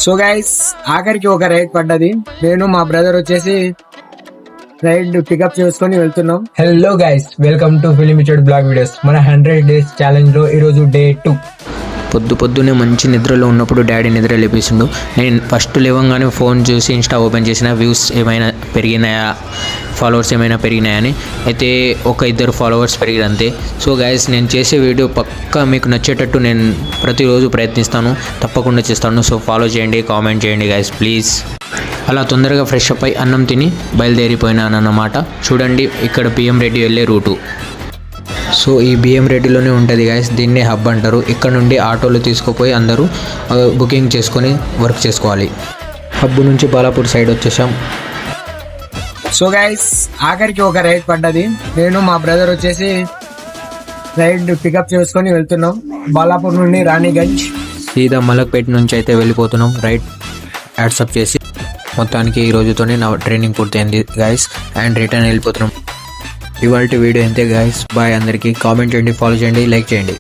So guys ఆఖరికి ఒక ride పడ్డది. నేను మా బ్రదర్ వచ్చేసి రైడ్ పికప్ చేసుకొని వెళ్తున్నాం. Hello guys, welcome to Filimited blog videos. మన 100 days ఛాలెంజ్ లో ఈరోజు డే 2. పొద్దున్నే మంచి నిద్రలో ఉన్నప్పుడు డాడీ నిద్ర లేపేసిండు. నేను ఫస్ట్ లేవంగానే ఫోన్ చూసి ఇన్స్టా ఓపెన్ చేసిన, వ్యూస్ ఏమైనా పెరిగినాయా, ఫాలోవర్స్ ఏమైనా పెరిగినాయని. అయితే ఒక 2 ఫాలోవర్స్ పెరిగారు అంతే. సో గైస్, నేను చేసే వీడియో పక్కా మీకు నచ్చేటట్టు నేను ప్రతిరోజు ప్రయత్నిస్తాను, తప్పకుండా చేస్తాను. సో ఫాలో చేయండి, కామెంట్ చేయండి గైస్ ప్లీజ్. అలా తొందరగా ఫ్రెష్ అప్ అయి అన్నం తిని బయలుదేరిపోయినాను అన్నమాట. చూడండి, ఇక్కడ బిఎం రెడ్డి వెళ్ళే రూటు. సో ఈ బిఎం రెడ్డిలోనే ఉంటుంది గైస్, దీన్నే హబ్ అంటారు. ఇక్కడ నుండి ఆటోలు తీసుకుపోయి అందరూ బుకింగ్ చేసుకొని వర్క్ చేసుకోవాలి. హబ్ నుంచి బాలాపూర్ సైడ్ వచ్చేసాం. సో గైస్ ఆఖరికి ఒక రైడ్ పడ్డది. నేను మా బ్రదర్ వచ్చేసి రైడ్ పికప్ చేసుకొని వెళ్తున్నాం. బాలాపూర్ నుండి రాణిగంజ్ సీదా మలక్పేట నుంచి అయితే వెళ్ళిపోతున్నాం. రైట్ యాడ్సప్ చేసి మొత్తానికి ఈ రోజుతోనే నా ట్రైనింగ్ పూర్తయింది గైస్, అండ్ రిటర్న్ వెళ్ళిపోతున్నాం. ఇవాళ వీడియో అంతే గైస్. బాయ్ అందరికీ. కామెంట్ చేయండి, ఫాలో చేయండి, లైక్ చేయండి.